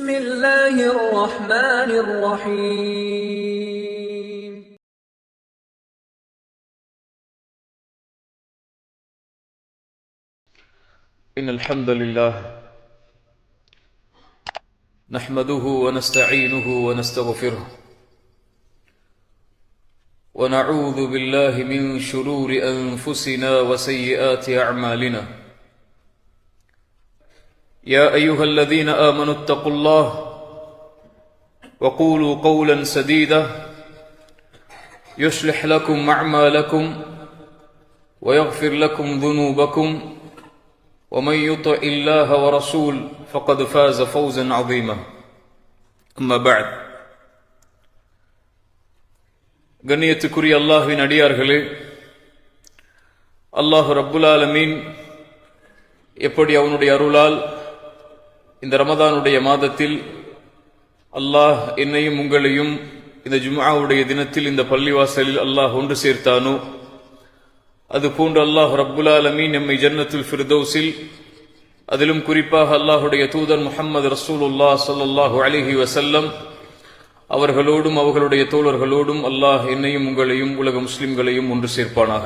بسم الله الرحمن الرحيم إن الحمد لله نحمده ونستعينه ونستغفره ونعوذ بالله من شرور أنفسنا وسيئات أعمالنا يا أيها الذين آمنوا اتقوا الله وقولوا قولا سديدا يصلح لكم أعمالكم ويغفر لكم ذنوبكم ومن يطع الله ورسول فقد فاز فوزا عظيما أما بعد கண்ணியத்துக்குரிய அல்லாஹ்வின் அடியார்களே, அல்லாஹ் ரப்புல் ஆலமீன் எப்படி அவனுடைய அருளால் இந்த ரமதானுடைய மாதத்தில் அல்லாஹ் என்னையும் உங்களையும் இந்த ஜும்ஆவுடைய தினத்தில் இந்த பள்ளிவாசலில் அல்லாஹ் ஒன்று சேர்த்தானோ, அதுபோன்று அல்லாஹ் ரப்புல் ஆலமீன் நம்மை ஜன்னத்துல் ஃபிர்தௌஸில், அதிலும் குறிப்பாக அல்லாஹுடைய தூதர் முஹம்மது ரசூலுல்லாஹ் ஸல்லல்லாஹு அலைஹி வஸல்லம் அவர்களோடும் அவர்களுடைய தோழர்களோடும் அல்லாஹ் என்னையும் உங்களையும் உலக முஸ்லிம்களையும் ஒன்று சேர்ப்பானாக.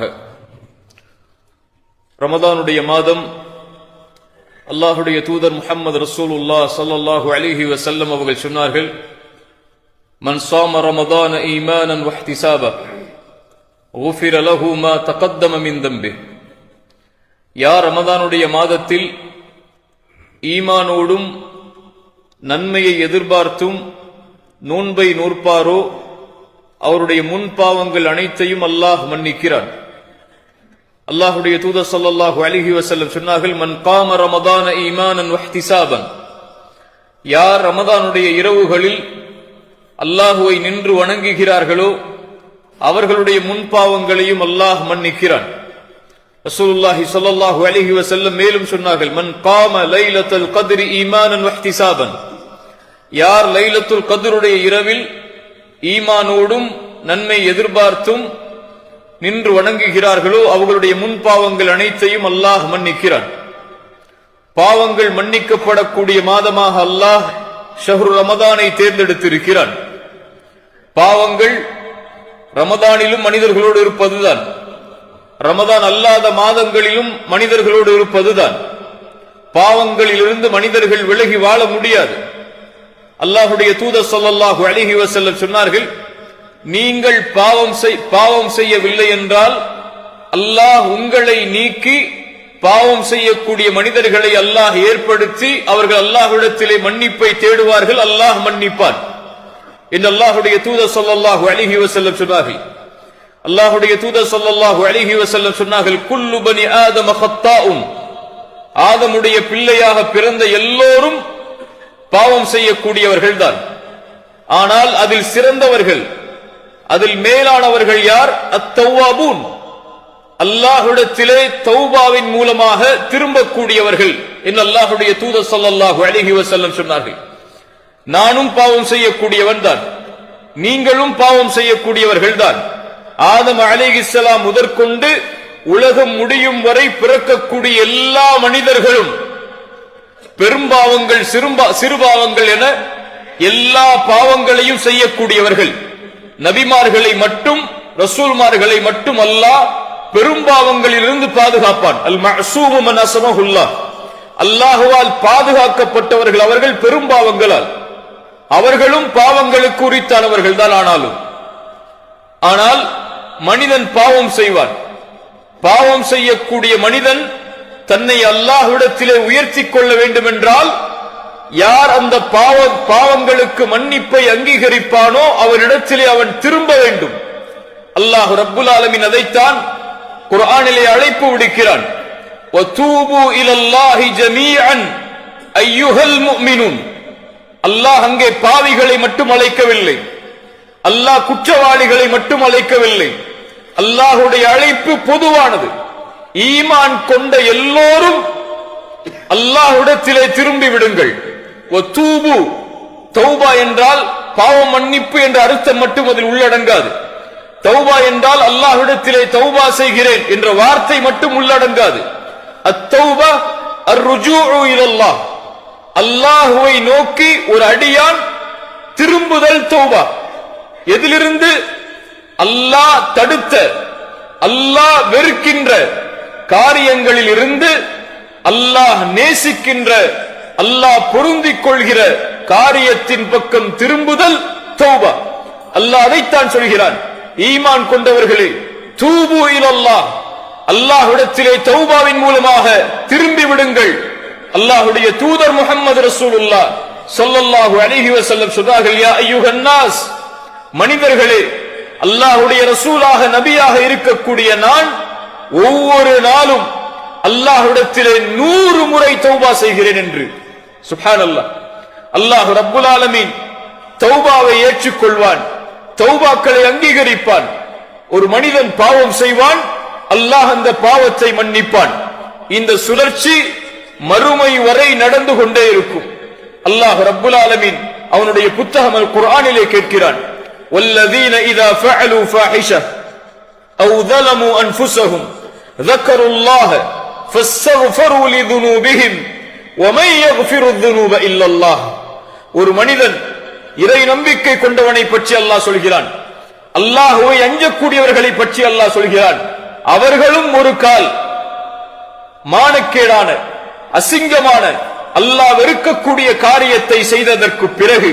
ரமதானுடைய மாதம் அல்லாஹுடைய தூதர் முஹம்மது ரசூலுல்லாஹ் ஸல்லல்லாஹு அலைஹி வஸல்லம் அவர்கள் சொன்னார்கள், மன் ஸாம ரமதான ஈமானன் வஹ்திசாபா குஃபிர லஹு மா தகத்தம மின் தம்பிஹ். யார் ரமதானுடைய மாதத்தில் ஈமானோடும் நன்மையை எதிர்பார்த்தும் நோன்பை நோற்பாரோ அவருடைய முன் பாவங்கள் அனைத்தையும் அல்லாஹ் மன்னிக்கிறான். அல்லாஹுடைய தூதர் ஸல்லல்லாஹு அலைஹி வஸல்லம் சொன்னார்கள், மன் காம ரமதான ஈமானன் வஹ்திசாபன். யார் ரமதானுடைய இரவுகளில் அல்லாஹுவை நின்று வணங்குகிறார்களோ அவர்களுடைய முன் பாவங்களையும் அல்லாஹ் மன்னிக்கிறான். ரசூலுல்லாஹி ஸல்லல்லாஹு அலைஹி வஸல்லம் மேலும் சொன்னார்கள், மன் காம லைலத்துல் கத்ரி ஈமானன் வஹ்திசாபன். யார் லைலத்துல் கத்ருடைய இரவில் ஈமானோடும் நன்மை எதிர்பார்த்தும் நின்று வணங்குகிறார்களோ அவர்களுடைய முன் பாவங்கள் அனைத்தையும் அல்லாஹ் மன்னிக்கிறான். பாவங்கள் மன்னிக்கப்படக்கூடிய மாதமாக அல்லாஹ் ஷஹ்ரு ரமதானை தேர்ந்தெடுத்திருக்கிறான். பாவங்கள் ரமதானிலும் மனிதர்களோடு இருப்பதுதான், ரமதான் அல்லாத மாதங்களிலும் மனிதர்களோடு இருப்பதுதான். பாவங்களிலிருந்து மனிதர்கள் விலகி வாழ முடியாது. அல்லாஹுடைய தூதர் ஸல்லல்லாஹு அலைஹி வஸல்லம் சொன்னார்கள், நீங்கள் பாவம் செய்யவில்லை என்றால் அல்லாஹ் உங்களை நீக்கி பாவம் செய்யக்கூடிய மனிதர்களை அல்லாஹ் ஏற்படுத்தி அவர்கள் அல்லாஹ்விடத்திலே மன்னிப்பை தேடுவார்கள், அல்லாஹ் மன்னிப்பான் என்று அல்லாஹுடைய தூதர் ஸல்லல்லாஹு அலைஹி வஸல்லம் சொன்னார்கள். அல்லாஹுடைய தூதர் ஸல்லல்லாஹு அலைஹி வஸல்லம் சொன்னார்கள், குல்லு பனி ஆதம ஹத்தாஉன். ஆதமுடைய பிள்ளையாக பிறந்த எல்லோரும் பாவம் செய்யக்கூடியவர்கள் தான். ஆனால் அதில் சிறந்தவர்கள், அதில் மேலானவர்கள் யார்? அத்தவ்வாபூன். அல்லாஹ்விடத்திலே தௌபாவின் மூலமாக திரும்பக்கூடியவர்கள் என்று அல்லாஹுடைய தூதர் ஸல்லல்லாஹு அலைஹி வஸல்லம் சொன்னார்கள். நானும் பாவம் செய்யக்கூடியவன் தான், நீங்களும் பாவம் செய்யக்கூடியவர்கள் தான். ஆதம் அலைஹிஸ்ஸலாம் முதற்கொண்டு உலகம் முடியும் வரை பிறக்கக்கூடிய எல்லா மனிதர்களும் பெரும்பாவங்கள் சிறுபாவங்கள் என எல்லா பாவங்களையும் செய்யக்கூடியவர்கள். நபிமார்களை மட்டும் ரசூல்மார்களை மட்டும் அல்லாஹ் பெரும்பாவங்களிலிருந்து பாதுகாப்பான். அல் மஅசூமு மன் அஸமஹுல்லாஹ். அல்லாஹ்வால் பாதுகாக்கப்பட்டவர்கள் அவர்கள் பெரும்பாவங்களால். அவர்களும் பாவங்களுக்கு உரித்தானவர்கள் தான். ஆனால் மனிதன் பாவம் செய்வான். பாவம் செய்யக்கூடிய மனிதன் தன்னை அல்லாஹ்விடத்திலே உயர்த்திக் கொள்ள வேண்டும் என்றால் யார் அந்த பாவங்களுக்கு மன்னிப்பை அங்கீகரிப்பானோ அவரிடத்திலே அவன் திரும்ப வேண்டும். அல்லாஹ் ரப்புல் ஆலமீன் அதைத்தான் குர்ஆனிலே அழைப்பு விடுக்கிறான், வதூபு இலல்லாஹி ஜமீஅன் அய்யுஹல் முஃமினூன். அல்லாஹ் அங்கே பாவிகளை மட்டும் அழைக்கவில்லை, அல்லாஹ் குற்றவாளிகளை மட்டும் அழைக்கவில்லை. அல்லாஹுடைய அழைப்பு பொதுவானது. ஈமான் கொண்ட எல்லோரும் அல்லாஹ்விடத்திலே திரும்பி விடுங்கள். வதூபு, தௌபா என்றால் பாவ மன்னிப்பு என்ற அர்த்தம் மட்டும் அதில் உள்ளடங்காது. தௌபா என்றால் அல்லாஹ்விடத்திலே தௌபா செய்கிறேன் என்ற வார்த்தை மட்டும் உள்ளடங்காது. அத்தௌபா அர்ருஜூஉ இலல்லாஹ். அல்லாஹுவை நோக்கி ஒரு அடியான் திரும்புதல் தௌபா. எதிலிருந்து? அல்லாஹ் தடுத்த, அல்லாஹ் வெறுக்கின்ற காரியங்களில் இருந்து அல்லாஹ் நேசிக்கின்ற, அல்லாஹ் பொருந்திக் கொள்கிற காரியத்தின் பக்கம் திரும்புதல் தௌபா. அல்லாஹ் அதைத்தான் சொல்கிறான், ஈமான் கொண்டவர்களே தூபு இலல்லாஹ், அல்லாஹ்விடத்திலே தௌபாவின் மூலமாக திரும்பி விடுங்கள். அல்லாஹ்வுடைய தூதர் முஹம்மது ரசூலுல்லாஹ் ஸல்லல்லாஹு அலைஹி வஸல்லம் சொன்னார்கள், யா அய்யுஹன் நாஸ், மனிதர்களே, அல்லாஹ்வுடைய ரசூலாக நபியாக இருக்கக்கூடிய நான் ஒவ்வொரு நாளும் அல்லாஹ்விடத்திலே 100 முறை தௌபா செய்கிறேன் என்று. சுப்ஹானல்லாஹ். அல்லாஹ் ரப்புல் ஆலமீன் தௌபாவை ஏற்றுக்கொள்வான், தௌபாக்களை அங்கீகரிப்பான். ஒரு மனிதன் பாவம் செய்வான், அல்லாஹ் அந்த பாவத்தை மன்னிப்பான். இந்த சுழற்சி மறுமை வரை நடந்து கொண்டே இருக்கும். அல்லாஹ் ரப்புல் ஆலமீன் அவனுடைய புத்தகம் அல் குர்ஆனிலே கேட்கிறான், வல்லதீன இதா ஃபஅலு ஃபாஹிஷா அவ் ظلموا انفسهم ذكروا الله فاستغفروا لذنوبهم ومن يغفر الذنوب الا الله. ஒரு மனிதன் இறை நம்பிக்கை கொண்டவனை பற்றி அல்லாஹ் சொல்கிறான், அல்லாஹ்வை அஞ்சக்கூடியவர்களை பற்றி அல்லாஹ் சொல்கிறான். அவர்களும் ஒரு கால் மானக்கேடான, அசிங்கமான, அல்லாஹ் வெறுக்கக்கூடிய காரியத்தை செய்ததற்கு பிறகு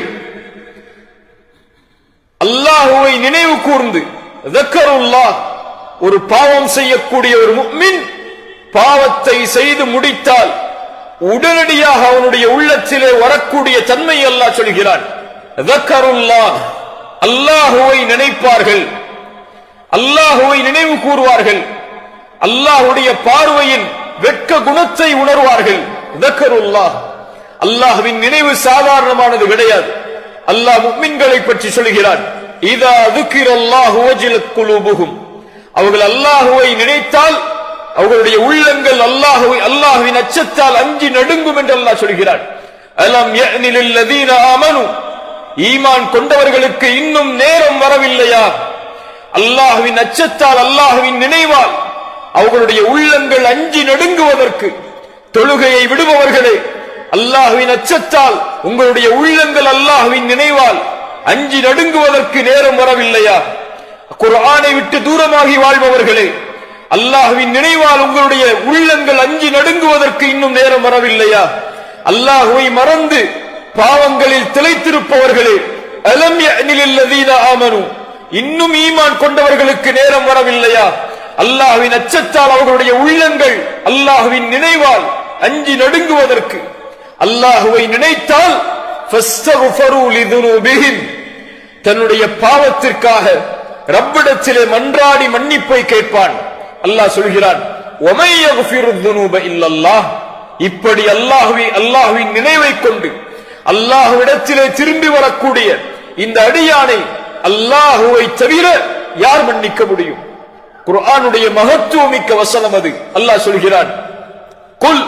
அல்லாஹ்வை நினைவு கூர்ந்து ذكرுல்லாஹ், ஒரு பாவம் செய்யக்கூடிய ஒரு முஃமின் பாவத்தை செய்து முடித்தால் உடனடியாக அவனுடைய உள்ளத்திலே வரக்கூடிய தன்மை அல்லாஹ் சொல்கிறான். ذكرுல்லாஹ், அல்லாஹ்வை நினைப்பார்கள், அல்லாஹ்வை நினைவு கூறுவார்கள், அல்லாஹ்வுடைய பார்வையின் வெட்க குணத்தை உணர்வார்கள். ذكرுல்லாஹ், அல்லாஹ்வின் நினைவு சாதாரணமானது கிடையாது. அல்லாஹ் முஃமின்களை பற்றி சொல்கிறான், இதா ذكرல்லாஹு வஜிலத் குலூபுஹும், அவர்கள் அல்லாஹ்வை நினைத்தால் அவர்களுடைய உள்ளங்கள் அல்லாஹ்வின் அச்சத்தால் அஞ்சி நடுங்கும் என்று அல்லாஹ் சொல்கிறான். அலம் யஅனி லில்லதீன ஆமனு, ஈமான் கொண்டவர்களுக்கு இன்னும் நேரம் வரவில்லையா? அல்லாஹ்வின் அச்சத்தால், அல்லாஹ்வின் நினைவால் அவர்களுடைய உள்ளங்கள் அஞ்சி நடுங்குவதற்கு. தொழுகையை விடுபவர்களே, அல்லாஹ்வின் அச்சத்தால் உங்களுடைய உள்ளங்கள் அல்லாஹ்வின் நினைவால் அஞ்சி நடுங்குவதற்கு நேரம் வரவில்லையா? குர்ஆனை விட்டு தூரமாகி வாழ்பவர்களே, அல்லாஹ்வின் நினைவால் உங்களுடைய உள்ளங்கள் அஞ்சி நடுங்குவதற்கு இன்னும் நேரம் வரவில்லையா? அல்லாஹ்வை மறந்து பாவங்களில் திளைத்திருப்பவர்களே, அலம் யஅனி லில்லதீன ஆமனு, இன்னும் ஈமான் கொண்டவர்களுக்கு நேரம் வரவில்லையா? அல்லாஹ்வின் அச்சத்தால் அவர்களுடைய உள்ளங்கள் அல்லாஹ்வின் நினைவால் அஞ்சி நடுங்குவதற்கு. அல்லாஹ்வை நினைத்தால் ஃபஸ்தக்ஃபரு லிதுனூபிஹிம், தன்னுடைய பாவத்திற்காக ரப்பிடத்திலே மன்றாடி மன்னிப்பை கேட்பான். அல்லாஹ் சொல்கிறான், வமை யக்ஃபிரு ذுனூப இல்லல்லாஹ், இப்படி அல்லாஹ்வின் நினைவை கொண்டு அல்லாஹ்விடத்திலே திரும்பி வரக்கூடிய இந்த அடியானை அல்லாஹ்வை தவிர யார் மன்னிக்க முடியும்? குர்ஆனுடைய மகத்துவமிக்க வசனம் அது. அல்லாஹ் சொல்கிறான், குல்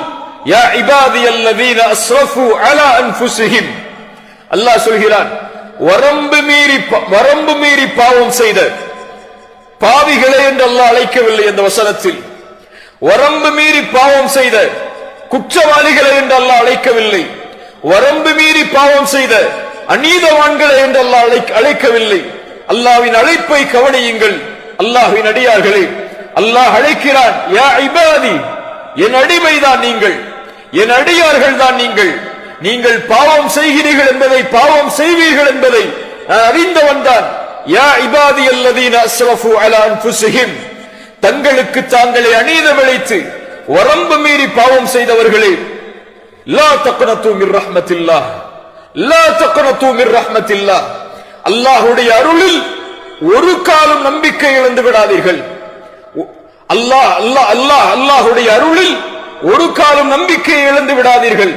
யா இபாதியல்லதீன அஸ்ரஃபு அலா அன்ஃபுஸிஹிம், அல்லாஹ் சொல்கிறான், வரம்பு மீறி பாவம் செய்த பாவிகளே என்று அல்லாஹ் அழைக்கவில்லை அந்த வசனத்தில். வரம்பு மீறி பாவம் செய்த குற்றவாளிகளை என்று அல்லாஹ் அழைக்கவில்லை. வரம்பு மீறி பாவம் செய்த அநீதவான்களை என்று அல்லாஹ் அழைக்கவில்லை. அல்லாஹ்வின் அழைப்பை கவனியுங்கள். அல்லாஹ்வின் அடியார்களே, அல்லாஹ் அழைக்கிறான், யா இபாதி, என் அடிமைதான் நீங்கள், என் அடியார்கள் தான் நீங்கள். நீங்கள் பாவம் செய்கிறீர்கள் என்பதை, பாவம் செய்வீர்கள் என்பதை நான் அறிந்தவன் தான். யா இபாதி அல்லதீன அஸ்ரஃபு அலா அன்ஃபுஸிஹிம், தங்களுக்கு தாங்களே அநீதம் இழைத்து வரம்பு மீறி பாவம் செய்தவர்களே, லா தக்னது மிர் ரஹ்மத்தில்லாஹ், லா தக்னது மிர் ரஹ்மத்தில்லாஹ், அல்லாஹ்வுடைய அருளில் ஒரு காலம் நம்பிக்கை இழந்து விடாதீர்கள். அல்லாஹ்வுடைய அருளில் ஒரு காலம் நம்பிக்கை இழந்து விடாதீர்கள்.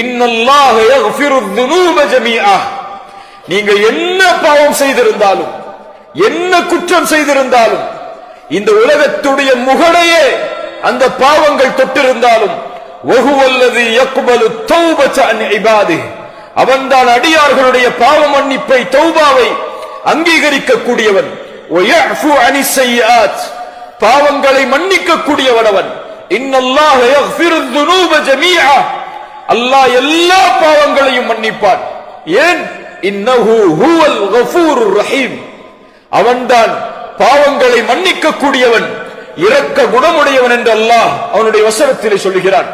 இன்னல்லாஹ யக்ஃபிரு ذுனூப ஜமீஆ, நீங்க என்ன பாவம் செய்திருந்தாலும், என்ன குற்றம் செய்திருந்தாலும், இந்த உலகத்துடைய முகடையே அந்த பாவங்கள் தொட்டிருந்தாலும், வஹுவல்லதி யக்பலு தௌபத அன் இபாதிஹி, அவன்தான் அடியார்களுடைய பாவ மன்னிப்பை, தௌபாவை அங்கீகரிக்க கூடியவன். வயஃபு அனிஸ் ஸய்யிஆத், பாவங்களை மன்னிக்க கூடியவன் அவன். இன்னல்லாஹ யக்ஃபிரு ذுனூப ஜமீஆ, அல்லாஹ் எல்லா பாவங்களையும் மன்னிப்பான். ஏன்? இன்னஹு ஹுவல் கஃபூருர் ரஹீம், அவன்தான் பாவங்களை மன்னிக்க கூடியவன், இரக்க குணமுடையவன் என்று அல்லாஹ் அவனுடைய வசனத்திலே சொல்லுகிறான்.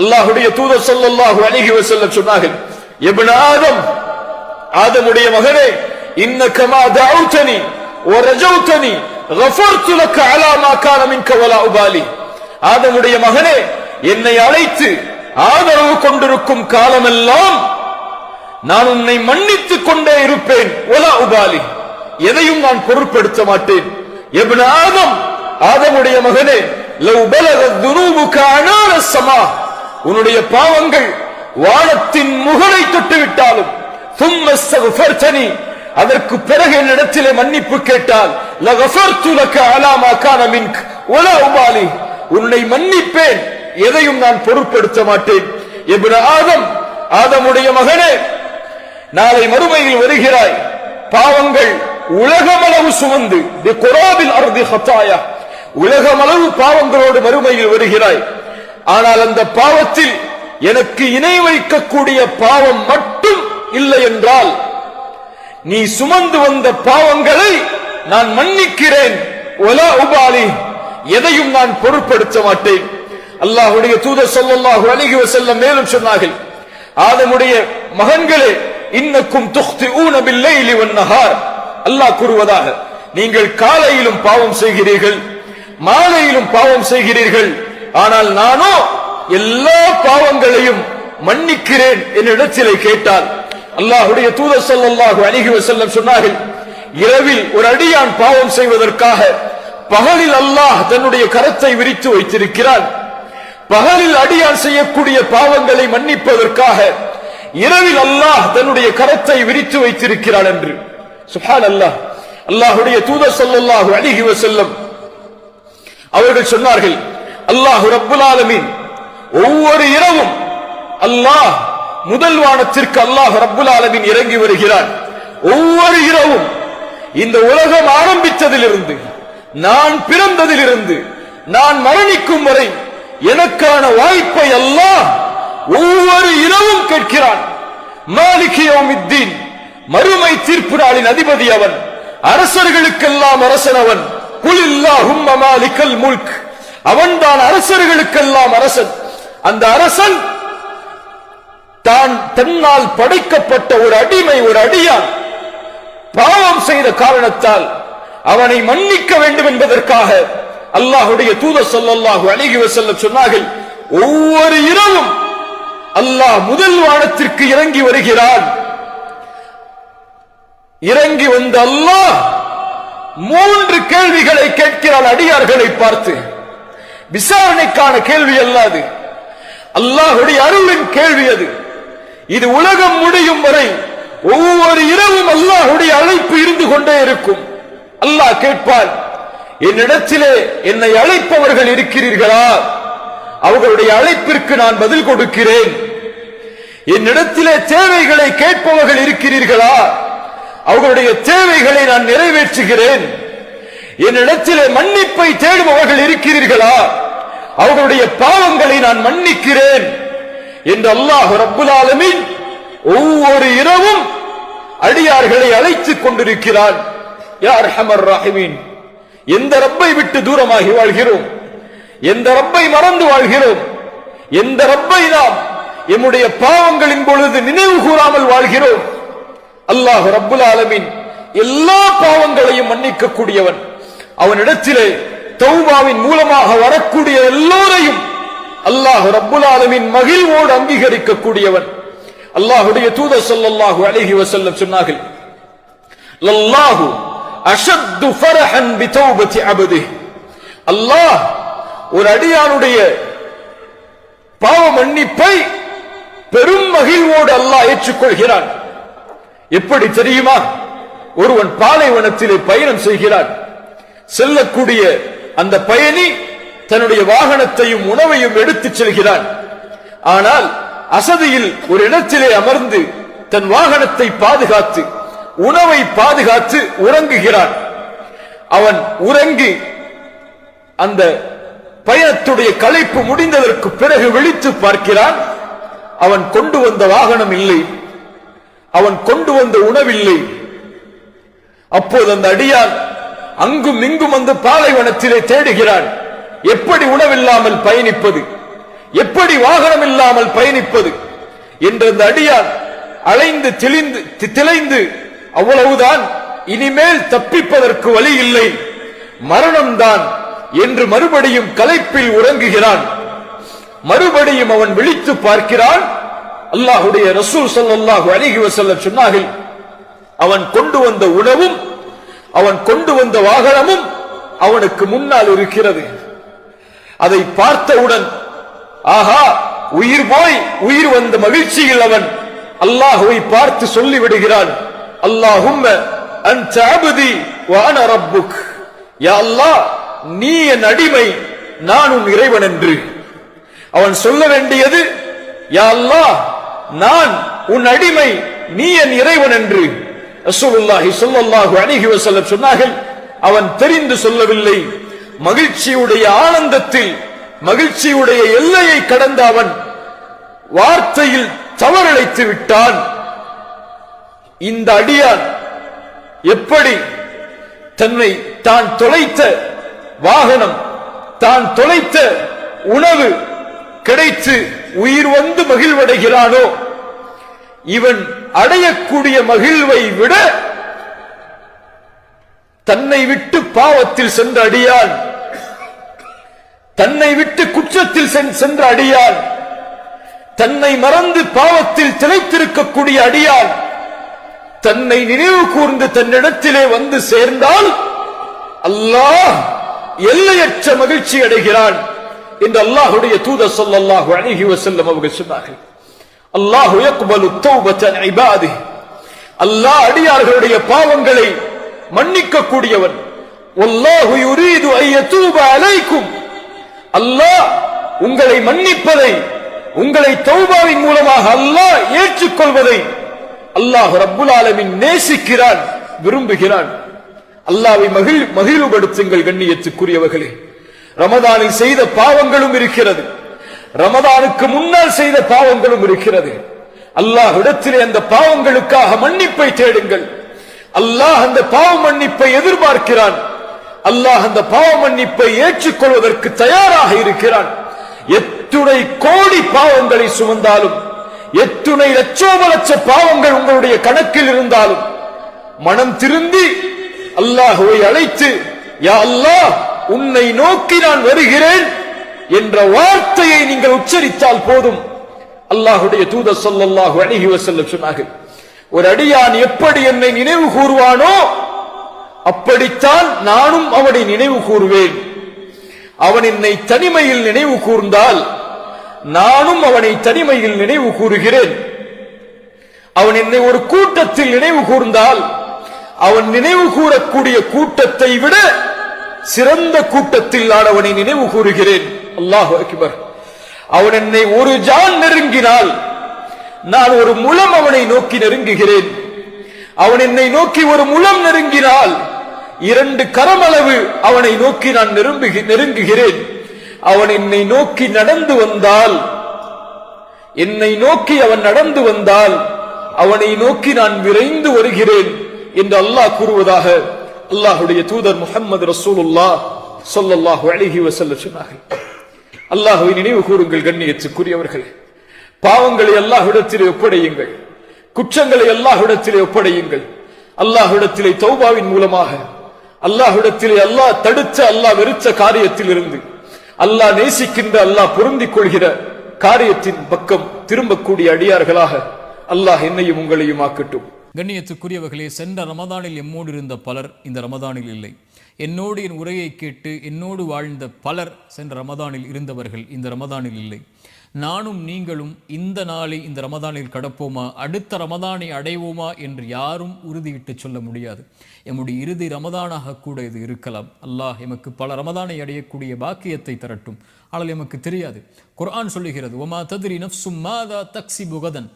அல்லாஹ்வுடைய தூதர் ஸல்லல்லாஹு அலைஹி வஸல்லம் சொன்னார்கள், இப்ன ஆதம், ஆதமுடைய மகனே, இன்னக மா தஅவுதனி வ ரஜௌதனி கஃபர்து லக அலா மா கான மின்க வலா உபாலி. ஆதமுடைய மகனே, என்னை அழைத்து ஆதரவு கொண்டிருக்கும் காலமெல்லாம் நான் உன்னை மன்னித்துக் கொண்டே இருப்பேன். வலா உபாலி, எதையும் நான் பொருட்படுத்த மாட்டேன். இப்ன ஆதம், ஆதமுடைய மகனே, லவ் பலகத் துனூபுக அனான ஸமா, உன்னுடைய பாவங்கள் வானத்தின் முகலை தொட்டுவிட்டாலும், ثم استغفرتني, அதற்கு பிறகு என்னிடத்திலே மன்னிப்பு கேட்டால், லகஃபர்து லக அலா மா கான மின்க வலா உபாலி, உன்னை மன்னிப்பேன், எதையும் நான் பொருட்படுத்த மாட்டேன். இப்ன ஆதம், ஆதமுடைய மகனே, நாளை மறுமையில் வருகிறாய், பாவங்கள் உலகமளவு சுமந்து, பிகுராபில் அர்தி ஹதாயா, உலகமளவு பாவங்களோடு மறுமையில் வருகிறாய். ஆனால் அந்த பாவத்தில் எனக்கு இணை வைக்கக்கூடிய பாவம் மட்டும் இல்லை என்றால், நீ சுமந்து வந்த பாவங்களை நான் மன்னிக்கிறேன். வலா உபாலி, எதையும் நான் பொருட்படுத்த மாட்டேன். அல்லாஹ்வுடைய தூதர் ஸல்லல்லாஹு அலைஹி வஸல்லம் மேலும் சொன்னார்கள், ஆதமுடைய மகன்களே, இன்னக்கும் துக்திஊன பில்லைலி வன்னஹார், அல்லாஹ் கூறுவதாக, நீங்கள் காலையிலும் பாவம் செய்கிறீர்கள், மாலையிலும் பாவம் செய்கிறீர்கள், ஆனால் நானோ எல்லா பாவங்களையும் மன்னிக்கிறேன் என்னிடத்திலே கேட்டால், அல்லாஹ்வுடைய தூதர் ஸல்லல்லாஹு அலைஹி வஸல்லம் சொன்னார்கள், இரவில் ஒரு அடியான் பாவம் செய்வதற்காக பகலில் அல்லாஹ் தன்னுடைய கரத்தை விரித்து வைத்திருக்கிறான். பகலில் அடியான் செய்யக்கூடிய பாவங்களை மன்னிப்பதற்காக இரவில் அல்லாஹ் தன்னுடைய கரத்தை விரித்து வைத்திருக்கிறான் என்று. சுப்ஹானல்லாஹ். அல்லாஹ்வுடைய தூதர் ஸல்லல்லாஹு அலைஹி வஸல்லம் அவர்கள் சொன்னார்கள், அல்லாஹ் ரப்புல் ஆலமீன் ஒவ்வொரு இரவும் அல்லாஹ் முதல் வானத்திற்கு அல்லாஹ் ரப்புல் ஆலமீன் இறங்கி வருகிறான். ஒவ்வொரு இரவும் இந்த உலகம் ஆரம்பித்ததிலிருந்து, நான் பிறந்ததிலிருந்து நான் மரணிக்கும் வரை எனக்கான வாய்ப்பை அல்லாஹ் ஒவ்வொரு இரவும் கேட்கிறான். மாலிகி யௌமித்தீன், மறுமை தீர்ப்பு நாளின் அதிபதி அவன், அரசர்களுக்கெல்லாம் அரசன் அவன். குலில்லாஹும்ம மாலிகல் முல்க், அவன்தான் அரசர்களுக்கெல்லாம் அரசன். அந்த அரசன் தான் தன்னால் படைக்கப்பட்ட ஒரு அடிமை, ஒரு அடியான் பாவம் செய்த காரணத்தால் அவனை மன்னிக்க வேண்டும் என்பதற்காக அல்லாஹ்வுடைய தூதர் ஸல்லல்லாஹு அலைஹி வஸல்லம் சொன்னார்கள், ஒவ்வொரு இரவும் அல்லாஹ் முதல் வானத்திற்கு இறங்கி வருகிறான். இறங்கி வந்த அல்லாஹ் 3 கேள்விகளை கேட்கிறான் அடியார்களை பார்த்து. விசாரணைக்கான கேள்வி அல்லாது, அல்லாஹ்வுடைய அருளின் கேள்வி அது. இது உலகம் முடியும் வரை ஒவ்வொரு இரவும் அல்லாஹ்வுடைய அழைப்பு இருந்து கொண்டே இருக்கும். அல்லாஹ் கேட்பான், என்னிடத்திலே என்னை அழைப்பவர்கள் இருக்கிறீர்களா? அவர்களுடைய அழைப்பிற்கு நான் பதில் கொடுக்கிறேன். என்னிடத்திலே தேவைகளை கேட்பவர்கள் இருக்கிறீர்களா? அவர்களுடைய தேவைகளை நான் நிறைவேற்றுகிறேன். என்னிடத்திலே மன்னிப்பை தேடுபவர்கள் இருக்கிறீர்களா? அவர்களுடைய பாவங்களை நான் மன்னிக்கிறேன் என்று அல்லாஹ் ரப்புல் ஆலமீன் ஒவ்வொரு இரவும் அடியார்களை அழைத்துக் கொண்டிருக்கிறான். யா அர்ஹமர் ராஹிமீன், எந்த ரப்பை விட்டு தூரமாகி வாழ்கிறோம்? எந்த ரப்பை மறந்து வாழ்கிறோம்? எந்த ரப்பை நாம் எம்முடைய பாவங்களின் பொழுது நினைவு கூறாமல் வாழ்கிறோம்? அல்லாஹ் ரப்புல் ஆலமீன் எல்லா பாவங்களையும் மன்னிக்க கூடியவன். அவனிடத்திலே தௌபாவின் மூலமாக வரக்கூடிய எல்லோரையும் அல்லாஹ் ரப்புல் ஆலமீன் மகிழ்வோடு அங்கீகரிக்க கூடியவன். அல்லாஹ்வுடைய தூதர் ஸல்லல்லாஹு அலைஹி வஸல்லம் சொன்னார்கள், லல்லாஹு அஷத்து ஃபரஹன் பிதௌபதி அப்திஹி, அல்லாஹ் ஒரு அடியானுடைய பாவ மன்னிப்பை பெரும் மகிழ்வோடு அல்லாஹ் ஏற்றுக்கொள்கிறான். எப்படி தெரியுமா? ஒருவன் பாலைவனத்திலே பயணம் செய்கிறான். செல்லக்கூடிய அந்த பயணி தன்னுடைய வாகனத்தையும் உணவையும் எடுத்துச் செல்கிறான். ஆனால் அசதியில் ஒரு இடத்திலே அமர்ந்து தன் வாகனத்தை பாதுகாத்து உணவை பாதுகாத்து உறங்குகிறான். அவன் உறங்கி அந்த பயணத்துடைய களைப்பு முடிந்ததற்கு பிறகு விழித்து பார்க்கிறான். அவன் கொண்டு வந்த வாகனம் இல்லை, அவன் கொண்டு வந்த உணவில்லை. அப்போது அந்த அடியான் அங்கும் இங்கும் அந்த பாலைவனத்திலே தேடுகிறான். எப்படி உணவில்லாமல் பயணிப்பது, எப்படி வாகனம் இல்லாமல் பயணிப்பது என்று அந்த அடியான் அலைந்து திளைந்து அவ்வளவுதான், இனிமேல் தப்பிப்பதற்கு வழி இல்லை, மரணம்தான் என்று மறுபடியும் களைப்பில் உறங்குகிறான். மறுபடியும் அவன் விழித்து பார்க்கிறான். அல்லாஹ்வுடைய ரசூல் ஸல்லல்லாஹு அலைஹி வஸல்லம் சொன்னார்கள், அவன் கொண்டு வந்த உணவும் அவன் கொண்டு வந்த வாகனமும் அவனுக்கு முன்னால் இருக்கிறது. அதை பார்த்தவுடன் ஆஹா, உயிர் போய் உயிர் வந்த மகிழ்ச்சியில் அவன் அல்லாஹ்வை பார்த்து சொல்லிவிடுகிறான், அல்லாஹும்ம அன்த அப்தி வ அன ரப்புக். யா அல்லாஹ், நீ என் அடிமை, நான் உன் இறைவன் என்று. அவன் சொல்ல வேண்டியது, யா அல்லாஹ், நான் உன் அடிமை, நீ என் இறைவன் என்று. ரசூலுல்லாஹி ஸல்லல்லாஹு அலைஹி வஸல்லம் சொன்னார்கள், அவன் தெரிந்து சொல்லவில்லை, மகிழ்ச்சியுடைய ஆனந்தத்தில் மகிழ்ச்சியுடைய எல்லையை கடந்த அவன் வார்த்தையில் தவறிழைத்து விட்டான். இந்த அடியான் எப்படி தன்னை தான் தொலைத்த வாகனம், தான் தொலைத்த உணவு கிடைத்து உயிர் வந்து மகிழ்வடைகிறானோ, இவன் அடையக்கூடிய மகிழ்வை விட தன்னை விட்டு பாவத்தில் சென்ற அடியான், தன்னை விட்டு குற்றத்தில் சென்ற அடியான், தன்னை மறந்து பாவத்தில் திளைத்திருக்கக்கூடிய அடியான் தன்னை நினைவு கூர்ந்து தன்னிடத்திலே வந்து சேர்ந்தால் அல்லாஹ் எல்லையற்ற மகிழ்ச்சி அடைகிறான் என்று அல்லாஹ்வுடைய தூதர் ஸல்லல்லாஹு அலைஹி வஸல்லம் அவர்கள் சொன்னார்கள். அல்லாஹு யக்பலு தௌபத அன் இபாதிஹி, அல்லாஹ் அடியார்களுடைய பாவங்களை மன்னிக்க கூடியவன். வல்லாஹு யுரீது அன் யதூப அலைக்கும், அல்லாஹ் உங்களை மன்னிப்பதை, உங்களை தௌபாவின் மூலமாக அல்லாஹ் ஏற்றுக்கொள்வதை அல்லாஹ் ரப்புல் ஆலமீன் நேசிக்கிறான், விரும்புகிறான். அல்லாஹ்வை மகிழ்வுபடுத்துங்கள் கண்ணியத்துக்குரியவர்களே. ரமதானில் செய்த பாவங்களும் இருக்கிறது, ரமதானுக்கு முன்னால் செய்த பாவங்களும் இருக்கிறது. அல்லாஹ்விடத்திலே அந்த பாவங்களுக்காக மன்னிப்பை தேடுங்கள். அல்லாஹ் அந்த பாவ மன்னிப்பை எதிர்பார்க்கிறான். அல்லாஹ் அந்த பாவ மன்னிப்பை ஏற்றுக்கொள்வதற்கு தயாராக இருக்கிறான். எத்துணை கோடி பாவங்களை சுமந்தாலும், எத்துணை லட்சோப லட்ச பாவங்கள் உங்களுடைய கணக்கில் இருந்தாலும், மனம் திருந்தி அல்லாஹ்வை அழைத்து, யா அல்லாஹ், உன்னை நோக்கி நான் வருகிறேன் என்ற வார்த்தையை நீங்கள் உச்சரித்தால் போதும். அல்லாஹ்வுடைய தூதர் ஸல்லல்லாஹு அலைஹி வஸல்லம் சொன்னார்கள், ஒரு அடியான் எப்படி என்னை நினைவு கூறுவானோ அப்படித்தான் நானும் அவனை நினைவு கூறுவேன். அவன் என்னை தனிமையில் நினைவு கூர்ந்தால் நானும் அவனை தனிமையில் நினைவு கூறுகிறேன். அவன் என்னை ஒரு கூட்டத்தில் நினைவு கூர்ந்தால் அவன் நினைவு கூறக்கூடிய கூட்டத்தை விட சிறந்த கூட்டத்தில் நான் அவனை நினைவு கூறுகிறேன். அல்லாஹு அக்பர். அவன் என்னை ஒரு ஜான் நெருங்கினால் நான் ஒரு முழம் அவனை நோக்கி நெருங்குகிறேன். அவன் என்னை நோக்கி ஒரு முழம் நெருங்கினால் 2 கரமளவு அவனை நோக்கி நான் நெருங்குகிறேன். அவன் என்னை நோக்கி நடந்து வந்தால், என்னை நோக்கி அவன் நடந்து வந்தால் அவனை நோக்கி நான் விரைந்து வருகிறேன் என்று அல்லாஹ் கூறுவதாக அல்லாஹ்வுடைய தூதர் முஹம்மது ரசூலுல்லாஹ் ஸல்லல்லாஹு அலைஹி வஸல்லம் சொன்னார்கள். அல்லாஹ்வை நினைவு கூறுங்கள் கண்ணியத்துக்குரியவர்களே. பாவங்களை அல்லாஹ்விடத்திலே ஒப்படையுங்கள், குற்றங்களை அல்லாஹ்விடத்திலே ஒப்படையுங்கள். அல்லாஹ்விடத்திலே தௌபாவின் மூலமாக அல்லாஹ்விடத்திலே அல்லாஹ் தடுத்த, அல்லாஹ் வெறுத்த காரியத்தில் இருந்து அல்லாஹ் நேசிக்கின்ற, அல்லாஹ் பொருந்திக் கொள்கிற காரியத்தின் பக்கம் திரும்பக்கூடிய அடியார்களாக அல்லாஹ் என்னையும் உங்களையும் ஆக்கட்டும். கண்ணியத்துக்குரியவர்களே, சென்ற ரமதானில் எம்மோடு இருந்த பலர் இந்த ரமதானில் இல்லை. என்னோடு என் உரையை கேட்டு என்னோடு வாழ்ந்த பலர் சென்ற ரமதானில் இருந்தவர்கள் இந்த ரமதானில் இல்லை. நானும் நீங்களும் இந்த நாளை இந்த ரமதானில் கடப்போமா, அடுத்த ரமதானை அடைவோமா என்று யாரும் உறுதியிட்டு சொல்ல முடியாது. எம்முடைய இறுதி ரமதானாக கூட இது இருக்கலாம். அல்லாஹ் எமக்கு பல ரமதானை அடையக்கூடிய பாக்கியத்தை தரட்டும். ஆனால் எமக்கு தெரியாது. குர்ஆன் சொல்லுகிறது, ஒமா தத்ரி நஃப்சும் மாதா தக்ஸிபு கதன்,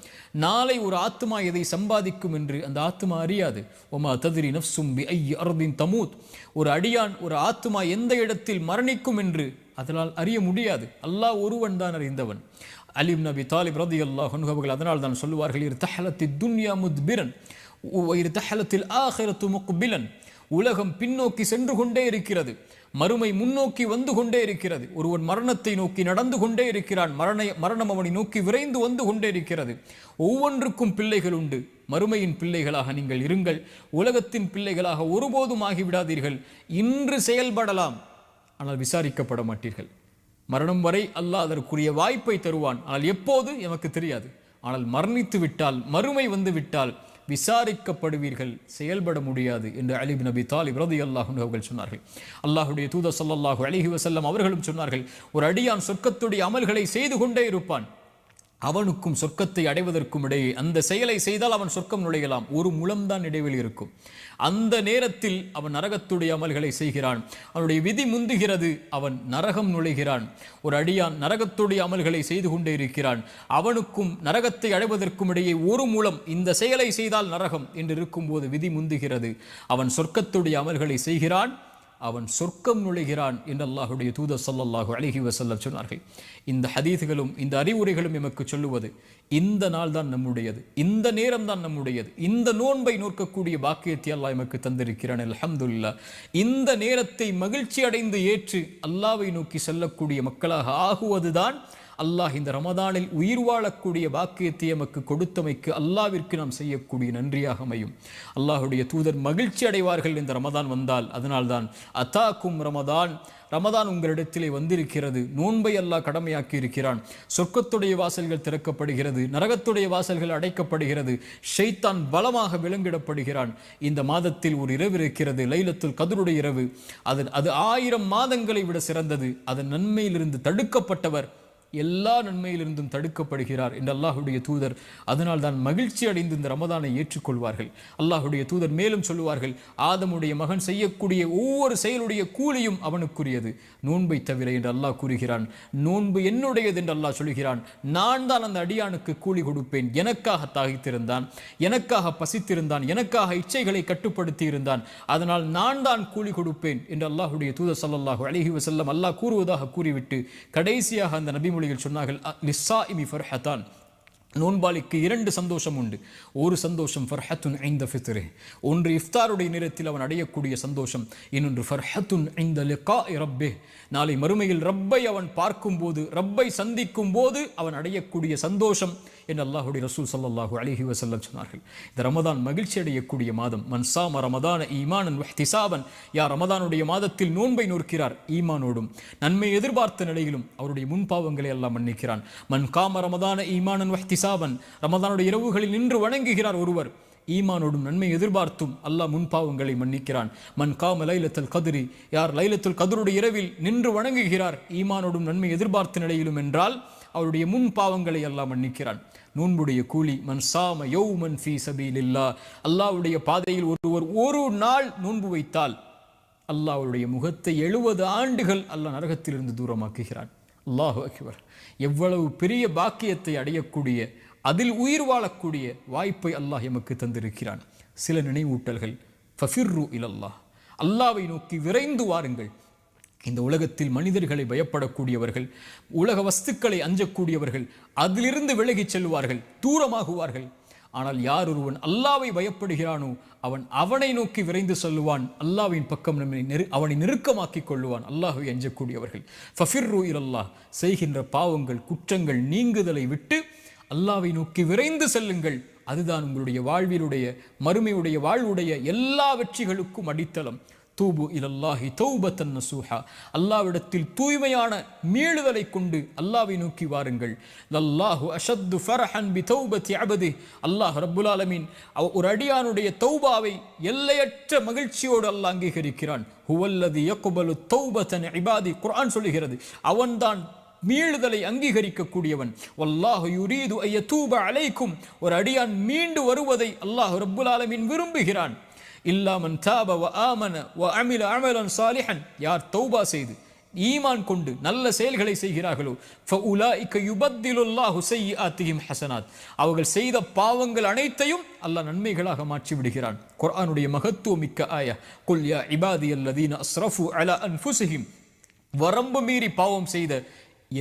நாளை ஒரு ஆத்மா எதை சம்பாதிக்கும் என்று அந்த ஆத்மா அறியாது. ஒமா தத்ரி நஃப்சும் பிஐயி அர்தின் தமூத், ஒரு அடியான், ஒரு ஆத்மா எந்த இடத்தில் மரணிக்கும் என்று அதனால் அறிய முடியாது. அல்லாஹ் ஒருவன் தான் அறிந்தவன். அலி இப்னு அபி தாலிப் ரலியல்லாஹு அன்ஹு அவர்கள் அதனால் தான் சொல்லுவார்கள், இர்தஹலத்தித் துன்யா முத்பிரன் வ இர்தஹலத்தில் ஆகிரத்து முக்பிலன். உலகம் பின்னோக்கி சென்று கொண்டே இருக்கிறது, மறுமை முன்னோக்கி வந்து கொண்டே இருக்கிறது. ஒருவன் மரணத்தை நோக்கி நடந்து கொண்டே இருக்கிறான், மரணம் அவனை நோக்கி விரைந்து வந்து கொண்டே இருக்கிறது. ஒவ்வொன்றுக்கும் பிள்ளைகள் உண்டு. மறுமையின் பிள்ளைகளாக நீங்கள் இருங்கள், உலகத்தின் பிள்ளைகளாக ஒருபோதும் ஆகிவிடாதீர்கள். இன்று செயல்படலாம், ஆனால் விசாரிக்கப்பட மாட்டீர்கள். மரணம் வரை அல்லாஹ் அதற்குரிய வாய்ப்பை தருவான், ஆனால் எப்போது எமக்கு தெரியாது. ஆனால் மரணித்து விட்டால், மறுமை வந்து விட்டால் விசாரிக்கப்படுவீர்கள், செயல்பட முடியாது என்று அலி இப்னு அபி தாலிப் ரலியல்லாஹு அன்ஹு அவர்கள் சொன்னார்கள். அல்லாஹ்வுடைய தூதர் ஸல்லல்லாஹு அலைஹி வஸல்லம் அவர்களும் சொன்னார்கள், ஒரு அடியான் சொர்க்கத்துடைய அமல்களை செய்து கொண்டே இருப்பான், அவனுக்கும் சொர்க்கத்தை அடைவதற்கும் இடையே அந்த செயலை செய்தால் அவன் சொர்க்கம் நுழையலாம், ஒரு முழம்தான் இடைவெளி இருக்கும். அந்த நேரத்தில் அவன் நரகத்துடைய அமல்களை செய்கிறான், அவனுடைய விதி முந்துகிறது, அவன் நரகம் நுழைகிறான். ஒரு அடியான் நரகத்துடைய அமல்களை செய்து கொண்டே இருக்கிறான், அவனுக்கும் நரகத்தை அடைவதற்கும் இடையே ஒரு முழம், இந்த செயலை செய்தால் நரகம் என்று இருக்கும்போது விதி முந்துகிறது, அவன் சொர்க்கத்துடைய அமல்களை செய்கிறான், அவன் சொர்க்கம் நுழைகிறான் என்று அல்லாஹ்வுடைய தூதர் ஸல்லல்லாஹு அலைஹி வஸல்லம் சொன்னார்கள். இந்த ஹதீஸ்களும் இந்த அறிவுரைகளும் எமக்கு சொல்லுவது, இந்த நாள் தான் நம்முடையது, இந்த நேரம் தான் நம்முடையது, இந்த நோன்பை நோக்கக்கூடிய பாக்கியத்தை அல்லாஹ் எமக்கு தந்திருக்கிறான். அல்ஹம்துலில்லாஹ். இந்த நேரத்தை மகிழ்ச்சி அடைந்து ஏற்று அல்லாஹ்வை நோக்கி செல்லக்கூடிய மக்களாக ஆகுவதுதான் அல்லாஹ் இந்த ரமதானில் உயிர் வாழக்கூடிய பாக்கியத்தை எமக்கு கொடுத்தமைக்கு அல்லாஹ்விற்கு நாம் செய்யக்கூடிய நன்றியாக அமையும். அல்லாஹ்வுடைய தூதர் மகிழ்ச்சி அடைவார்கள் இந்த ரமதான் வந்தால். அதனால்தான் அத்தாக்கும் ரமதான், ரமதான் உங்களிடத்திலே வந்திருக்கிறது, நோன்பை அல்லாஹ் கடமையாக்கி இருக்கிறான், சொர்க்கத்துடைய வாசல்கள் திறக்கப்படுகிறது, நரகத்துடைய வாசல்கள் அடைக்கப்படுகிறது, ஷைத்தான் பலமாக விலங்கிடப்படுகிறான். இந்த மாதத்தில் ஒரு இரவு இருக்கிறது, லைலத்துல் கத்ருடைய இரவு, அது 1000 மாதங்களை விட சிறந்தது. அதன் நன்மையிலிருந்து தடுக்கப்பட்டவர் எல்லா நன்மையிலிருந்தும் தடுக்கப்படுகிறார் என்று அல்லாஹ்வுடைய தூதர் அதனால் தான் மகிழ்ச்சி அடைந்து இந்த ரமதானை ஏற்றுக்கொள்வார்கள். அல்லாஹ்வுடைய தூதர் மேலும் சொல்லுவார்கள், ஆதமுடைய மகன் செய்யக்கூடிய ஒவ்வொரு செயலுடைய கூலியும் அவனுக்குரியது, நோன்பை தவிர என்று அல்லாஹ் கூறுகிறான். நோன்பு என்னுடையது என்று அல்லாஹ் சொல்கிறான். நான் தான் அந்த அடியானுக்கு கூலி கொடுப்பேன். எனக்காக தாகித்திருந்தான், எனக்காக பசித்திருந்தான், எனக்காக இச்சைகளை கட்டுப்படுத்தி இருந்தான், அதனால் நான் தான் கூலி கொடுப்பேன் என்று அல்லாஹ்வுடைய தூதர் ஸல்லல்லாஹு அலைஹி வஸல்லம் அல்லாஹ் கூறுவதாக கூறிவிட்டு கடைசியாக அந்த நபி மொழிகள் சொன்னார்கள், லிஸ்ஸாயிமி ஃபர்ஹதான், நோன்பாளிக்கு 2 சந்தோஷம் உண்டு. ஒரு சந்தோஷம் ஃபர்ஹத்துன் இன்த ஃபித்ரி, ஒன்று இஃப்தாருடைய நேரத்தில் அவன் அடையக்கூடிய சந்தோஷம், இன்னொன்று ஃபர்ஹத்துன் இன்த லிகாஇ ரப்பிஹ், நாளை மறுமையில் ரப்பை அவன் பார்க்கும்போது, ரப்பை சந்திக்கும் போது அவன் அடையக்கூடிய சந்தோஷம் என்று அல்லாஹ்வுடைய ரசூல் ஸல்லல்லாஹு அலைஹி வஸல்லம் சொன்னார்கள். இந்த ரமதான் மகிழ்ச்சி அடையக்கூடிய மாதம். மன் ஸாம ரமதான ஈமானன் வஹ்திசாபன், யார் ரமதானுடைய மாதத்தில் நோன்பை நோக்கிறார் ஈமானோடும் நன்மை எதிர்பார்த்த நிலையிலும் அவருடைய முன்பாவங்களை எல்லாம் மன்னிக்கிறான். மன் காம ரமதான ஈமானன் வஹ்திசாபன், ரமதானுடைய இரவுகளில் நின்று வணங்குகிறார் ஒருவர், ஈமானோடும் நன்மை எதிர்பார்த்தும் அல்லாஹ் முன்பாவங்களை மன்னிக்கிறான். மன் காம லைலத்துல் கத்ரி, யார் லைலத்துல் கத்ருடைய இரவில் நின்று வணங்குகிறார் ஈமானோடும் நன்மை எதிர்பார்த்த நிலையிலும் என்றால் அவருடைய முன் பாவங்களை எல்லாம் மன்னிக்கிறான். நோன்புடைய கூலி, மன் சாம யௌமன் ஃபீ சபீலில்லாஹ், அல்லாஹ்வுடைய பாதையில் ஒருவர் ஒரு நாள் நோன்பு வைத்தால் அல்லாஹ்வுடைய முகத்தை 70 ஆண்டுகள் அல்லாஹ் நரகத்திலிருந்து தூரமாக்குகிறான். அல்லாஹு அக்பர். எவ்வளவு பெரிய பாக்கியத்தை அடையக்கூடிய, அதில் உயிர் வாழக்கூடிய வாய்ப்பை அல்லாஹ் எமக்கு தந்திருக்கிறான். சில நினைவூட்டல்கள், ஃபஃபிர்ரு இலல்லாஹ், அல்லாஹ்வை நோக்கி விரைந்து வாருங்கள். இந்த உலகத்தில் மனிதர்களை பயப்படக்கூடியவர்கள், உலக வஸ்துக்களை அஞ்சக்கூடியவர்கள் அதிலிருந்து விலகிச் செல்வார்கள், தூரமாகுவார்கள். ஆனால் யார் ஒருவன் அல்லாஹ்வை பயப்படுகிறானோ அவன் அவனை நோக்கி விரைந்து செல்லுவான், அல்லாஹ்வின் பக்கம் அவனை நெருக்கமாக்கிக் கொள்ளுவான். அல்லாஹ்வை அஞ்சக்கூடியவர்கள் ஃபஃபிர்ரு இலல்லாஹ், செய்கின்ற பாவங்கள் குற்றங்கள் நீங்குதலை விட்டு அல்லாஹ்வை நோக்கி விரைந்து செல்லுங்கள். அதுதான் உங்களுடைய வாழ்விலுடைய, மறுமையுடைய வாழ்வுடைய எல்லா வெற்றிகளுக்கும் அடித்தளம். தூபு இலல்லாஹி தௌபத்தன் நசூஹா, அல்லாஹ்விடத்தில் தூய்மையான மீளுதலை கொண்டு அல்லாஹ்வை நோக்கி வாருங்கள். லல்லாஹு அஷத்து ஃபரஹன் பி தௌபத்தி அபதி, அல்லாஹ் ரப்புல் ஆலமீன் ஒரு அடியானுடைய தௌபாவை எல்லையற்ற மகிழ்ச்சியோடு அல்லாஹ் அங்கீகரிக்கிறான். ஹுவல்லதி யக்பலு தௌபத்தன் இபாதி, குர்ஆன் சொல்லுகிறது, அவன்தான் மீளுதலை அங்கீகரிக்கக்கூடியவன். வல்லாஹு யுரீது அய்யதூப அலைக்கும், ஒரு அடியான் மீண்டு வருவதை அல்லாஹ் ரப்புல் ஆலமீன் விரும்புகிறான். இல்லா மன் தாப வ ஆமன வ அமில அமலன் சாலிஹன், யார் தௌபா செய்து ஈமான் கொண்டு நல்ல செயல்களை செய்கிறார்களோ ஃபஉலாயிக யுபத்திலுல்லாஹு ஸய்யிஆத்திஹிம் ஹஸனாத், அவர்கள் செய்த பாவங்கள் அனைத்தையும் அல்லாஹ் நன்மைகளாக மாற்றி விடுகிறான். குர்ஆனுடைய மகத்துவமிக்க ஆயா, குல் யா இபாதியல்லதீன அஸ்ரஃபு அலா அன்ஃபுஸிஹிம், வரம்பு மீறி பாவம் செய்த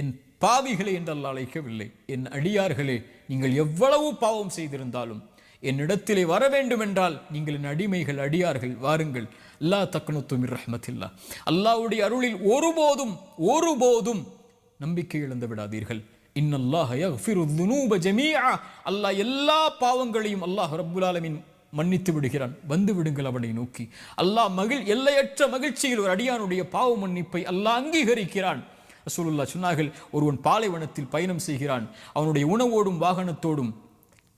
என் பாவிகளே என்று அல்லாஹ் அழைக்கவில்லை. என் அடியார்களே, நீங்கள் எவ்வளவு பாவம் செய்திருந்தாலும் என்னிடத்திலே வர வேண்டும் என்றால் நீங்கள் என் அடிமைகள், அடியார்கள், வாருங்கள். லா தக்னது மிர் ரஹ்மத்தில்லா, அல்லாஹ்வுடைய அருளில் ஒருபோதும் நம்பிக்கை இழந்து விடாதீர்கள். இன்னல்லாஹ யக்ஃபிரு ذுனூப ஜமீஆ, அல்லாஹ் எல்லா பாவங்களையும் அல்லாஹ் ரப்புல் ஆலமீன் மன்னித்து விடுகிறான். வந்து விடுங்கள் அவனை நோக்கி. அல்லாஹ் எல்லையற்ற மகிழ்ச்சியில் ஒரு அடியானுடைய பாவ மன்னிப்பை அல்லாஹ் அங்கீகரிக்கிறான். ரசூலுல்லாஹ் சொன்னார்கள், ஒருவன் பாலைவனத்தில் பயணம் செய்கிறான், அவனுடைய உணவோடும் வாகனத்தோடும்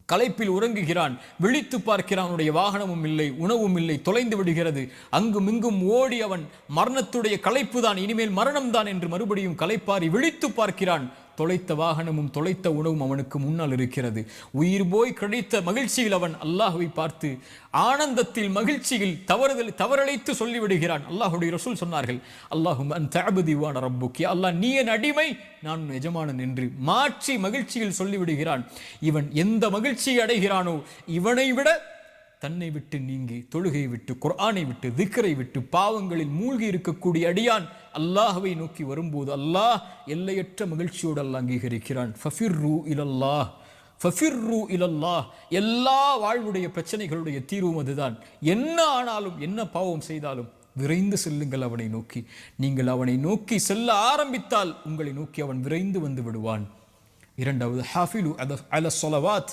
களைப்பில் உறங்குகிறான், விழித்து பார்க்கிறான், அவனுடைய வாகனமும் இல்லை, உணவும் இல்லை, தொலைந்து விடுகிறது. அங்கும் இங்கும் ஓடி அவன் மரணத்துடைய களைப்பு தான், இனிமேல் மரணம்தான் என்று மறுபடியும் களைப்பாரி விழித்து பார்க்கிறான். தொலைத்த வாகனமும் தொலைத்த உணவும் அவனுக்கு முன்னால் இருக்கிறது. உயிர் போய் கிடைத்த மகிழ்ச்சியில் அவன் அல்லாஹ்வை பார்த்து ஆனந்தத்தில் மகிழ்ச்சியில் தவறழைத்து சொல்லிவிடுகிறான். அல்லாஹுடைய ரசூல் சொன்னார்கள், அல்லாஹும் அன்த அப்தி வ அன ரப்புக், அல்லாஹ் நீ என் அடிமை, நான் உன் எஜமானன் என்று மாற்றி மகிழ்ச்சியில் சொல்லிவிடுகிறான். இவன் எந்த மகிழ்ச்சியை அடைகிறானோ இவனை விட தன்னை விட்டு நீங்கி, தொழுகை விட்டு, குர்ஆனை விட்டு, திக்ரை விட்டு, பாவங்களில் மூழ்கி இருக்கக்கூடிய அடியான் அல்லாஹ்வை நோக்கி வரும்போது அல்லாஹ் எல்லையற்ற மகிழ்ச்சியோடு அல்லாஹ் அங்கீகரிக்கிறான். ஃபஃபிர்ரு இலல்லாஹ், ஃபஃபிர்ரு இலல்லாஹ். எல்லா வாழ்வுடைய பிரச்சனைகளுடைய தீர்வும் அதுதான். என்ன ஆனாலும், என்ன பாவம் செய்தாலும் விரைந்து செல்லுங்கள் அவனை நோக்கி. நீங்கள் அவனை நோக்கி செல்ல ஆரம்பித்தால் உங்களை நோக்கி அவன் விரைந்து வந்து விடுவான். இரண்டாவது, ஹாஃபிலு அல ஸலவாத்,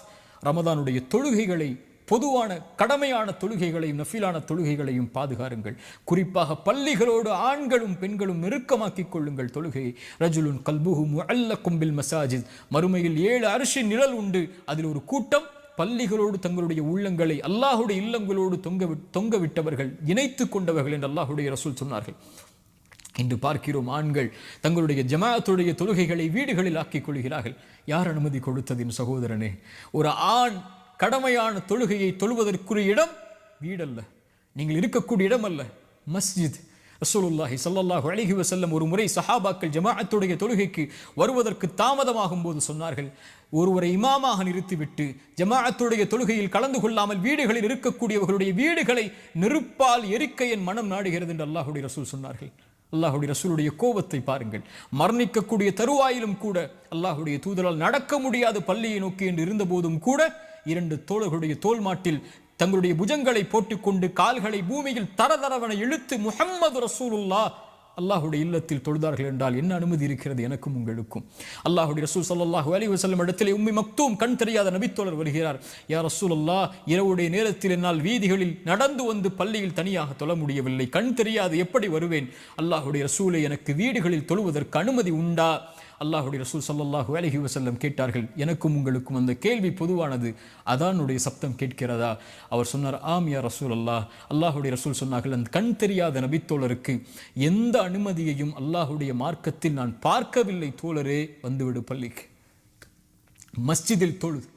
ரமதானுடைய தொழுகைகளை, பொதுவான கடமையான தொழுகைகளையும் நஃபிலான தொழுகைகளையும் பாதுகாருங்கள். குறிப்பாக பள்ளிகளோடு ஆண்களும் பெண்களும் நெருக்கமாக்கிக் கொள்ளுங்கள் தொழுகையை. ரஜுலுன் கல்புஹு முஅல்லகும் பில் மசாஜித், மறுமையில் 7 அர்ஷின் நிழல் உண்டு. அதில் ஒரு கூட்டம் பள்ளிகளோடு தங்களுடைய உள்ளங்களை அல்லாஹுடைய இல்லங்களோடு தொங்க விட்டவர்கள், இணைத்து கொண்டவர்கள் என்று அல்லாஹுடைய ரசூல் சொன்னார்கள். இன்று பார்க்கிறோம், ஆண்கள் தங்களுடைய ஜமாஅத்துடைய தொழுகைகளை வீடுகளில் ஆக்கிக் கொள்கிறார்கள். யார் அனுமதி கொடுத்ததின் சகோதரனே? ஒரு ஆண் கடமையான தொழுகையை தொழுவதற்குரிய இடம் வீடல்ல, நீங்கள் இருக்கக்கூடிய இடம் அல்ல, மஸ்ஜித். ரசூலுல்லாஹி ஸல்லல்லாஹு அலைஹி வஸல்லம் ஒரு முறை சஹாபாக்கள் ஜமாஅத்துடைய தொழுகைக்கு வருவதற்கு தாமதமாகும் போது சொன்னார்கள், ஒருவரை இமாமாக நிறுத்திவிட்டு ஜமாஅத்துடைய தொழுகையில் கலந்து கொள்ளாமல் வீடுகளில் இருக்கக்கூடியவர்களுடைய வீடுகளை நெருப்பால் எரிக்க என் மனம் நாடுகிறது என்று அல்லாஹுடைய ரசூல் சொன்னார்கள். அல்லாஹுடைய ரசூலுடைய கோபத்தை பாருங்கள். மரணிக்கக்கூடிய தருவாயிலும் கூட அல்லாஹுடைய தூதரால் நடக்க முடியாத பள்ளியை நோக்கி என்று இருந்த போதும் கூட 2 தோழர்களுடைய தோல் மாட்டில் தங்களுடைய புஜங்களை போட்டுக்கொண்டு கால்களை பூமியில் தரதரவன இழுத்து முஹம்மது ரசூலுல்லாஹ் அல்லாஹுடைய இல்லத்தில் தொழுதார்கள் என்றால் என்ன அனுமதி இருக்கிறது எனக்கும் உங்களுக்கும்? அல்லாஹுடைய ரசூல் ஸல்லல்லாஹு அலைஹி வஸல்லம் இடத்திலே உம்மி மக்தூம், கண் தெரியாத நபித்தோழர் வருகிறார். யா ரசூலல்லாஹ், இரவுடைய நேரத்தில் என்னால் வீதிகளில் நடந்து வந்து பள்ளியில் தனியாக தொழ முடியவில்லை, கண் தெரியாது, எப்படி வருவேன்? அல்லாஹுடைய ரசூலை, எனக்கு வீடுகளில் தொழுவதற்கு அனுமதி உண்டா? அல்லாஹுடைய ரசூல் ஸல்லல்லாஹு அலைஹி வஸல்லம் கேட்டார்கள், எனக்கும் உங்களுக்கும் அந்த கேள்வி பொதுவானது, அதானுடைய சப்தம் கேட்கிறதா? அவர் சொன்னார், ஆம் யா ரசூலல்லாஹ். அல்லாஹுடைய ரசூல் சொன்னார்கள், அந்த கண் தெரியாத நபித்தோழருக்கு எந்த அனுமதியையும் அல்லாஹுடைய மார்க்கத்தில் நான் பார்க்கவில்லை தோழரே, வந்துவிடு பள்ளிக்கு, மஸ்ஜிதில் தொழுது.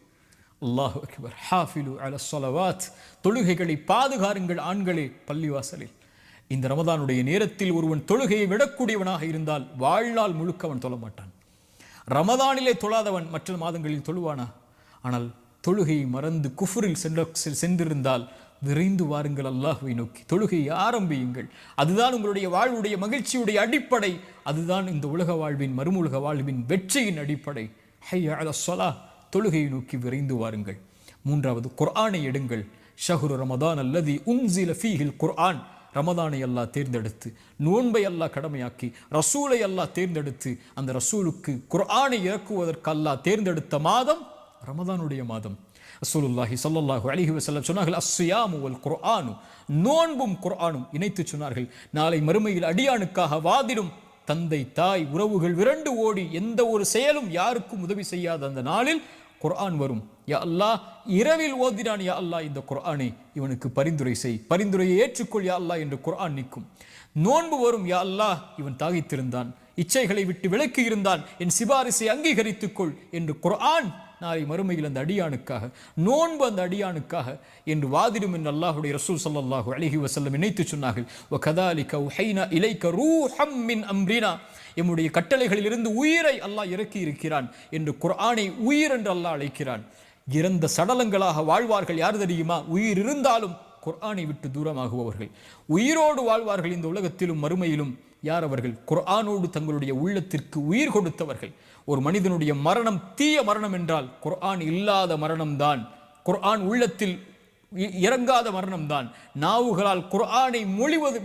அல்லாஹு அக்பர். ஹாஃபிலு அல ஸலவாத், தொழுகைகளை பாதுகாருங்கள் ஆண்களே பள்ளிவாசலில். இந்த ரமதானுடைய நேரத்தில் ஒருவன் தொழுகையை விடக்கூடியவனாக இருந்தால் வாழ்நாள் முழுக்க அவன் தொழ மாட்டான். ரமதானிலே தொழாதவன் மற்ற மாதங்களில் தொழுவானா? ஆனால் தொழுகையை மறந்து குஃபுரில் சென்றிருந்தால் விரைந்து வாருங்கள் அல்லாஹ்வை நோக்கி, தொழுகையை ஆரம்பியுங்கள். அதுதான் உங்களுடைய வாழ்வுடைய மகிழ்ச்சியுடைய அடிப்படை. அதுதான் இந்த உலக வாழ்வின், மறுமுலக வாழ்வின் வெற்றியின் அடிப்படை. ஹய்ய அலஸ் ஸலாஹ், தொழுகையை நோக்கி விரைந்து வாருங்கள். மூன்றாவது, குர்ஆனை எடுங்கள். ஷஹ்ரு ரமதான் அல்லதி உன்ஸில ஃபீஹில் குர்ஆன், ரமதானை அல்லாஹ் தேர்ந்தெடுத்து, நோன்பை அல்லாஹ் கடமையாக்கி, ரசூலை அல்லாஹ் தேர்ந்தெடுத்து, அந்த ரசூலுக்கு குர்ஆனை இறக்குவதற்கு அல்லாஹ் தேர்ந்தெடுத்த மாதம் ரமதானுடைய மாதம். ரசூலுல்லாஹி ஸல்லல்லாஹு அலைஹி வஸல்லம் சொன்னார்கள், அஸ்ஸியாமு வல் குர்ஆனு, நோன்பும் குர்ஆனும் இணைத்து சொன்னார்கள். நாளை மறுமையில் அடியானுக்காக வாதிடும் தந்தை, தாய், உறவுகள் விரண்டு ஓடி எந்த ஒரு செயலும் யாருக்கும் உதவி செய்யாத அந்த நாளில் குர்ஆன் வரும். யா அல்லாஹ், இரவில் ஓதினான் யா அல்லாஹ் இந்த குர்ஆனை, இவனுக்கு பரிந்துரை செய், பரிந்துரையை ஏற்றுக்கொள் யா அல்லாஹ் என்று குர்ஆன் நிற்கும். நோன்பு வரும், யா அல்லாஹ் இவன் தாகித்திருந்தான், இச்சைகளை விட்டு விலக்கி இருந்தான், என் சிபாரிசை அங்கீகரித்துக்கொள் என்று குர்ஆன் நாளை மறுமையில் அந்த அடியானுக்காக, நோன்பு அந்த அடியானுக்காக என்று வாதிடும் என்று அல்லாஹுடைய ரசூல் ஸல்லல்லாஹு அலைஹி வஸல்லம் இணைத்து சொன்னார்கள். வகதாலிக உஹைனா இலைக ரூஹம் மின் அம்ரினா, எம்முடைய கட்டளைகளில் இருந்து உயிரை அல்லாஹ் இறக்கி இருக்கிறான் என்று குர்ஆனை உயிர் என்று அல்லாஹ் அழைக்கிறான். இறந்த சடலங்களாக வாழ்வார்கள் யார் தெரியுமா? உயிர் இருந்தாலும் குர்ஆனை விட்டு தூரமாகுபவர்கள். உயிரோடு வாழ்வார்கள் இந்த உலகத்திலும் மறுமையிலும். யார் அவர்கள்? குர்ஆனோடு தங்களுடைய உள்ளத்திற்கு உயிர் கொடுத்தவர்கள். ஒரு மனிதனுடைய மரணம் தீய மரணம் என்றால் குர்ஆன் இல்லாத மரணம்தான், குர்ஆன் உள்ளத்தில் இறங்காத மரணம்தான், நாவுகளால் குர்ஆனை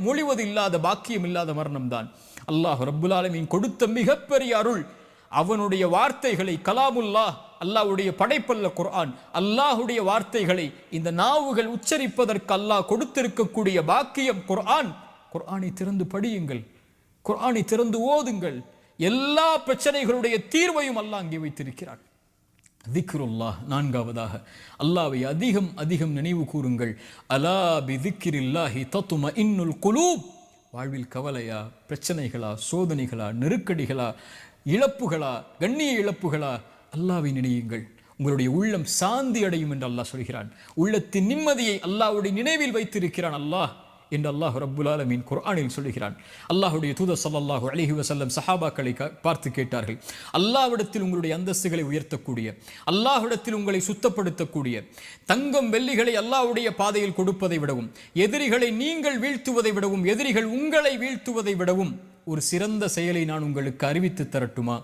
மொழிவது இல்லாத பாக்கியம் இல்லாத மரணம்தான். அல்லாஹ் ரப்புல் ஆலமீன் கொடுத்த மிகப்பெரிய அருள் அவனுடைய வார்த்தைகளை, கலாமுல்லாஹ், அல்லாஹ்வுடைய படைப்பல்ல குர்ஆன், அல்லாஹ்வுடைய வார்த்தைகளை இந்த நாவுகள் உச்சரிப்பதற்கு அல்லாஹ் கொடுத்திருக்கக்கூடிய பாக்கியம் குர்ஆன். குர்ஆனை திறந்து படியுங்கள், குர்ஆனை திறந்து ஓதுங்கள். எல்லா பிரச்சனைகளுடைய தீர்வையும் அல்லாஹ் அங்கே வைத்திருக்கிறான். திக்ருல்லாஹ், நான்காவதாக அல்லாஹ்வை அதிகம் அதிகம் நினைவு கூறுங்கள். அலா பி திக்ரில்லாஹி தத்மஇன்னுல் குலூப். வாழ்வில் கவலையா, பிரச்சனைகளா, சோதனைகளா, நெருக்கடிகளா, இழப்புகளா, கண்ணிய இழப்புகளா, அல்லாஹ்வை நினையுங்கள். உங்களுடைய உள்ளம் சாந்தி அடையும் என்று அல்லாஹ் சொல்கிறான். உள்ளத்தின் நிம்மதியை அல்லாஹ்வுடைய நினைவில் வைத்திருக்கிறான் அல்லாஹ் என்று அல்லாஹ் ரப்புல் ஆலமீன் குர்ஆனில் சொல்கிறான். அல்லாஹ்வுடைய தூதர் ஸல்லல்லாஹு அலைஹி வஸல்லம் சஹாபாக்களை பார்த்து கேட்டார்கள், அல்லாஹ்விடத்தில் உங்களுடைய அந்தஸ்துகளை உயர்த்தக்கூடிய, அல்லாஹ்விடத்தில் உங்களை சுத்தப்படுத்தக்கூடிய, தங்கம் வெள்ளிகளை அல்லாஹ்வுடைய பாதையில் கொடுப்பதை விடவும், எதிரிகளை நீங்கள் வீழ்த்துவதை விடவும், எதிரிகள் உங்களை வீழ்த்துவதை விடவும் ஒரு சிறந்த செயலை நான் உங்களுக்கு அறிவித்து தரட்டுமா?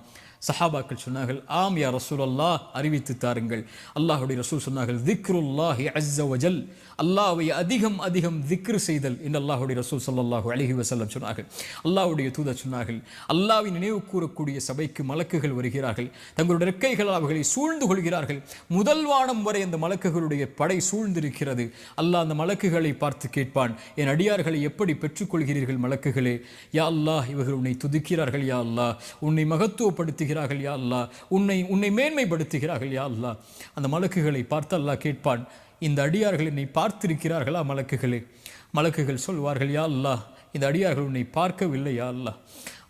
சஹாபாக்கள் சொன்னார்கள், ஆம் யா ரசூலல்லாஹ், அறிவித்து தாருங்கள். அல்லாஹ்வுடைய ரசூல் சொன்னார்கள், திக்ருல்லாஹி அஸ்ஸ வஜல், அல்லாஹ்வை அதிகம் அதிகம் திக்ர் செய்தல் என்று அல்லாஹ்வுடைய ரசூல் ஸல்லல்லாஹு அலைஹி வஸல்லம் சொன்னார்கள். அல்லாஹ்வுடைய தூதர் சொன்னார்கள், அல்லாஹ்வை நினைவு கூறக்கூடிய சபைக்கு மலக்குகள் வருகிறார்கள், தங்களுடைய ரெக்கைகளால் அவர்களை சூழ்ந்து கொள்கிறார்கள். முதல் வானம் வரை அந்த மலக்குகளுடைய படை சூழ்ந்திருக்கிறது. அல்லாஹ் அந்த மலக்குகளை பார்த்து கேட்பான், என் அடியார்களை எப்படி பெற்றுக்கொள்கிறீர்கள் மலக்குகளே? யா அல்லாஹ், இவர்கள் உன்னை துதிக்கிறார்கள் யா அல்லாஹ், உன்னை மகத்துவப்படுத்தி யா அல்லாஹ், உன்னை மேன்மைப்படுத்துகிறார்கள் யா அல்லாஹ். அந்த மலக்குகளை பார்த்து அல்லாஹ் கேட்பான், இந்த அடியார்கள் என்னை பார்த்திருக்கிறார்களா மலக்குகளே? மலக்குகள் சொல்வார்கள், யா அல்லாஹ், இந்த அடியார்கள் உன்னை பார்க்கவில்லை யா அல்லாஹ்.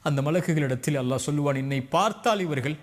அந்த மலக்குகளிடத்தில் அல்லாஹ் சொல்லுவான், என்னை பார்த்தால் இவர்கள்,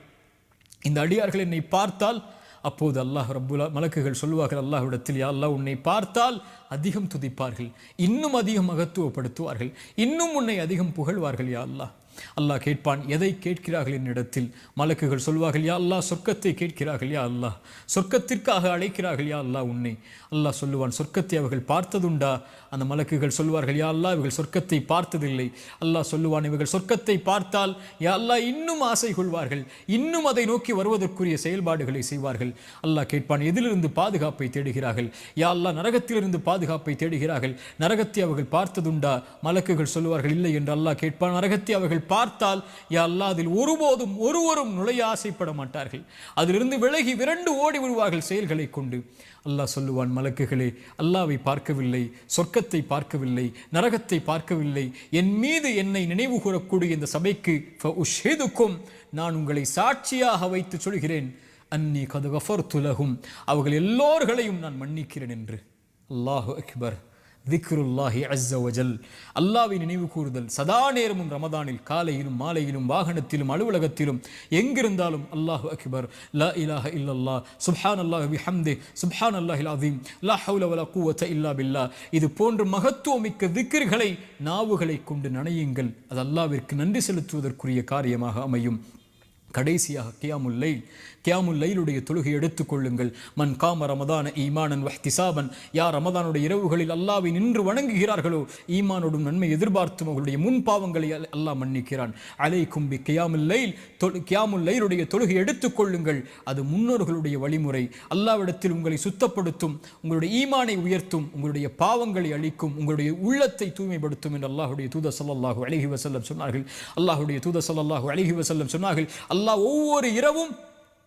இந்த அடியார்கள் என்னை பார்த்தால், அப்போது அல்லாஹ் ரப்புல் மலக்குகள் சொல்லுவார்கள் அல்லாஹ்விடத்தில், யா அல்லாஹ், உன்னை பார்த்தால் அதிகம் துதிப்பார்கள், இன்னும் அதிகம் மகத்துவப்படுத்துவார்கள், இன்னும் உன்னை அதிகம் புகழ்வார்கள் யா அல்லாஹ். அல்லாஹ் கேட்பான், எதை கேட்கிறார்கள் என்னிடத்தில்? மலக்குகள் சொல்வார்கள், யா அல்லாஹ், சொர்க்கத்தை கேட்கிறார்கள் யா அல்லாஹ், சொர்க்கத்திற்காக அழைக்கிறார்கள் யா அல்லாஹ் உன்னை. அல்லாஹ் சொல்லுவான், சொர்க்கத்தை அவர்கள் பார்த்ததுண்டா? அந்த மலக்குகள் சொல்வார்கள், யா அல்லாஹ், இவர்கள் சொர்க்கத்தை பார்த்ததில்லை. அல்லாஹ் சொல்லுவான், இவர்கள் சொர்க்கத்தை பார்த்தால் யா அல்லாஹ் இன்னும் ஆசை கொள்வார்கள், இன்னும் அதை நோக்கி வருவதற்குரிய செயல்பாடுகளை செய்வார்கள். அல்லாஹ் கேட்பான், எதிலிருந்து பாதுகாப்பை தேடுகிறார்கள்? யா அல்லாஹ், நரகத்திலிருந்து பாதுகாப்பை தேடுகிறார்கள், நரகத்தை அவர்கள் பார்த்ததுண்டா? மலக்குகள் சொல்லுவார்கள், இல்லை என்று அல்லாஹ் கேட்பான், நரகத்தை அவர்கள் பார்த்தால் யா அல்லாஹ், அதில் ஒருவரும் நுழைய ஆசைப்பட மாட்டார்கள், அதிலிருந்து விலகி விரண்டு ஓடி விடுவார்கள் செயல்களை கொண்டு. அல்லாஹ் சொல்லுவான், மலக்குகளே, அல்லாஹ்வை பார்க்கவில்லை, சொர்க்கத்தை பார்க்கவில்லை, நரகத்தை பார்க்கவில்லை, என் மீது என்னை நினைவு கூறக்கூடிய இந்த சபைக்கு ஃபஉஷ்ஹிதுக்கும், நான் உங்களை சாட்சியாக வைத்து சொல்கிறேன், அன்னி கத் கஃபர்து லஹும், அவர்கள் எல்லோர்களையும் நான் மன்னிக்கிறேன் என்று. அல்லாஹு அக்பர். திக்ருல்லாஹி அஸ்ஸ வஜல், அல்லாஹ்வை நினைவு கூறுதல் சதா நேரமும் ரமதானில், காலையிலும் மாலையிலும், வாகனத்திலும், அலுவலகத்திலும், எங்கிருந்தாலும் அல்லாஹு அக்பர், லா இலாஹ இல்லல்லாஹ், சுப்ஹானல்லாஹி பிஹம்திஹி, சுப்ஹானல்லாஹில் அஸீம், லா ஹவ்ல வலா குவத இல்லா பில்லாஹ். இது போன்ற மகத்துவமிக்க திக்ர்களை நாவுகளை கொண்டு நனையுங்கள். அது அல்லாஹ்விற்கு நன்றி செலுத்துவதற்குரிய காரியமாக அமையும். கடைசியாக கியாமுல் லைல், கியாமுல் லைலுடைய தொழுகை எடுத்துக்கொள்ளுங்கள். மன் காம ரமதான ஈமானன் வஹ்திசாபன், யார் ரமதானுடைய இரவுகளில் அல்லாஹ்வை நின்று வணங்குகிறார்களோ, ஈமானோடும் நன்மை எதிர்பார்த்தும் அவர்களுடைய முன் பாவங்களை அல்லாஹ் மன்னிக்கிறான். அலைக்கும் பி கியாமுல் லைல், கியாமுல் லைலுடைய தொழுகை எடுத்துக்கொள்ளுங்கள். அது முன்னோர்களுடைய வழிமுறை. அல்லாஹ்விடத்தில் உங்களை சுத்தப்படுத்தும், உங்களுடைய ஈமானை உயர்த்தும், உங்களுடைய பாவங்களை அழிக்கும், உங்களுடைய உள்ளத்தை தூய்மைப்படுத்தும் என்று அல்லாஹ்வுடைய தூதர் ஸல்லல்லாஹு அலைஹி வஸல்லம் சொன்னார்கள். அல்லாஹ்வுடைய தூதர் ஸல்லல்லாஹு அலைஹி வஸல்லம் சொன்னார்கள், அல்லாஹ் ஒவ்வொரு இரவும்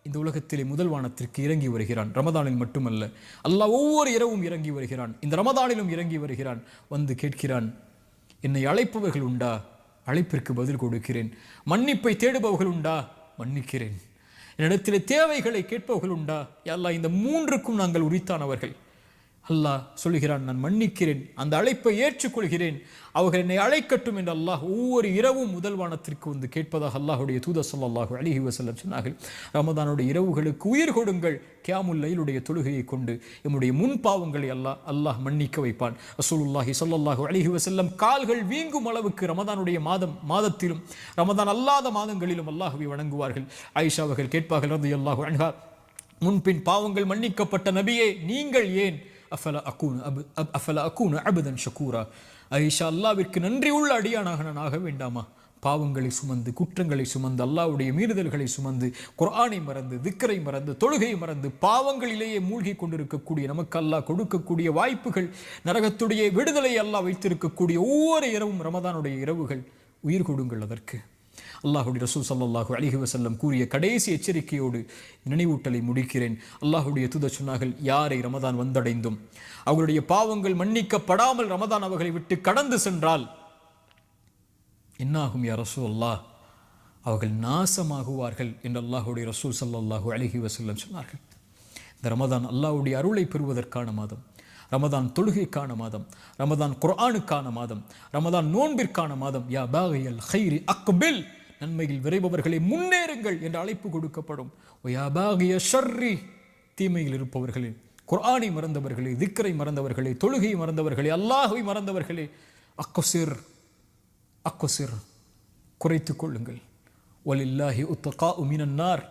இந்த உலகத்திலே முதல் வானத்திற்கு இறங்கி வருகிறான். ரமதானில் மட்டுமல்ல, அல்லாஹ் ஒவ்வொரு இரவும் இறங்கி வருகிறான், இந்த ரமதானிலும் இறங்கி வருகிறான். வந்து கேட்கிறான், என்னை அழைப்பவர்கள் உண்டா? அழைப்பிற்கு பதில் கொடுக்கிறேன். மன்னிப்பை தேடுபவர்கள் உண்டா? மன்னிக்கிறேன். என்னிடத்திலே தேவைகளை கேட்பவர்கள் உண்டா? யா அல்லாஹ், இந்த மூன்றுக்கும் நாங்கள் உரித்தானவர்கள். அல்லாஹ் சொல்லுகிறான், நான் மன்னிக்கிறேன், அந்த அழைப்பை ஏற்றுக்கொள்கிறேன், அவர்கள் என்னை அழைக்கட்டும் என்று அல்லாஹ் ஒவ்வொரு இரவும் முதல் வானத்திற்கு வந்து கேட்பதாக அல்லாஹுடைய தூதர் ஸல்லல்லாஹு அலைஹி வஸல்லம் சொன்னார்கள். ரமதானுடைய இரவுகளுக்கு உயிர் கொடுங்கள். கியாமுல் லைலுடைய தொழுகையை கொண்டு நம்முடைய முன் பாவங்களை அல்லாஹ் மன்னிக்க வைப்பான். ரசூலுல்லாஹி ஸல்லல்லாஹு அலைஹி வஸல்லம் கால்கள் வீங்கும் அளவுக்கு ரமதானுடைய மாதத்திலும் ரமதான் அல்லாத மாதங்களிலும் அல்லாஹ்வை வணங்குவார்கள். ஆயிஷா அவர்கள் கேட்பார்கள் ரலியல்லாஹு அன்ஹா, முன்பின் பாவங்கள் மன்னிக்கப்பட்ட நபியே, நீங்கள் ஏன் அஃபல அகூன அபதன் ஷக்கூரா, ஐஷா அல்லாவிற்கு நன்றி உள்ள அடியானாக நான் ஆக வேண்டாமா? பாவங்களை சுமந்து, குற்றங்களை சுமந்து, அல்லாஹ்வுடைய மீறுதல்களை சுமந்து, குர்ஆனை மறந்து, திக்ரை மறந்து, தொழுகை மறந்து, பாவங்களிலேயே மூழ்கி கொண்டிருக்கக்கூடிய நமக்கு அல்லாஹ் கொடுக்கக்கூடிய வாய்ப்புகள், நரகத்துடைய விடுதலை அல்லாஹ் வைத்திருக்கக்கூடிய ஒவ்வொரு இரவும் ரமதானுடைய இரவுகள். உயிர் கொடுங்கள் அதற்கு. அல்லாஹுடைய ரசூல் ஸல்லல்லாஹு அலைஹி வஸல்லம் கூறிய கடைசி எச்சரிக்கையோடு நினைவூட்டலை முடிக்கிறேன். அல்லாஹுடைய தூதர் சொன்னார்கள், யாரை ரமதான் வந்தடைந்தும் அவர்களுடைய பாவங்கள் மன்னிக்கப்படாமல் ரமதான் அவர்களை விட்டு கடந்து சென்றால் என்னாகும் யா ரசூலல்லாஹ்? அவர்கள் நாசமாகுவார்கள் என்று அல்லாஹுடைய ரசூல் ஸல்லல்லாஹு அலைஹி வஸல்லம் சொன்னார்கள். இந்த ரமதான் அல்லாஹ்வுடைய அருளை பெறுவதற்கான மாதம், ரமதான் தொழுகைக்கான மாதம், ரமதான் குர்ஆனுக்கான மாதம், ரமதான் நோன்பிற்கான மாதம். யா பாகியல் கைரி அக்பில், நன்மையில் விரைபவர்களே முன்னேறுங்கள் என்று அழைப்பு கொடுக்கப்படும். யா பாகிய ஷர்ரி, தீமையில் இருப்பவர்களே, குர்ஆனை மறந்தவர்களே, திக்ரை மறந்தவர்களே, தொழுகையை மறந்தவர்களே, அல்லாஹ்வை மறந்தவர்களே, அக்ஸிர், குறைத்துக் கொள்ளுங்கள். வலில்லாஹி உத்தகாஉ மினன் நார்,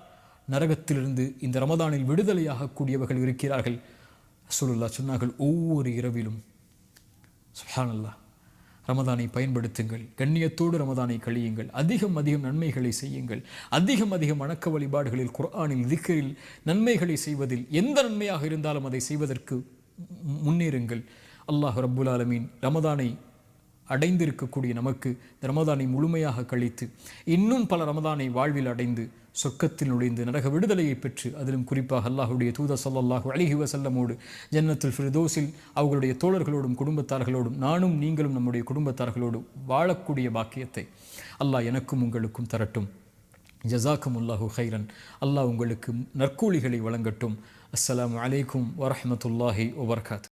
நரகத்திலிருந்து இந்த ரமதானில் விடுதலையாக கூடியவர்கள் இருக்கிறார்கள். ரசூலுல்லாஹ் சொன்னார்கள், ஒவ்வொரு இரவிலும். சுப்ஹானல்லாஹ், ரமதானை பயன்படுத்துங்கள், கண்ணியத்தோடு ரமதானை கழியுங்கள், அதிகம் நன்மைகளை செய்யுங்கள், அதிகம் வணக்க வழிபாடுகளில், குர்ஆனில், திக்ரில் நன்மைகளை செய்வதில் எந்த நன்மையாக இருந்தாலும் அதை செய்வதற்கு முன்னேறுங்கள். அல்லாஹ் ரப்புல் ஆலமீன் ரமதானை அடைந்திருக்கக்கூடிய நமக்கு இந்த ரமதானை முழுமையாக கழித்து இன்னும் பல ரமதானை வாழ்வில் அடைந்து சொர்க்கத்தில் நுழைந்து நரக விடுதலையை பெற்று, அதிலும் குறிப்பாக அல்லாஹுடைய தூதர் ஸல்லல்லாஹு அலைஹி வஸல்லமோடு ஜன்னத்துல் ஃபிர்தௌஸில் அவர்களுடைய தோழர்களோடும் குடும்பத்தார்களோடும் நானும் நீங்களும் நம்முடைய குடும்பத்தார்களோடு வாழக்கூடிய பாக்கியத்தை அல்லாஹ் எனக்கும் உங்களுக்கும் தரட்டும். ஜஸாக்குமுல்லாஹு ஹைரன். அல்லாஹ் உங்களுக்கு நற்கூலிகளை வழங்கட்டும். அஸ்ஸலாமு அலைக்கும் வரஹ்மத்துல்லாஹி வபரகாத்துஹு.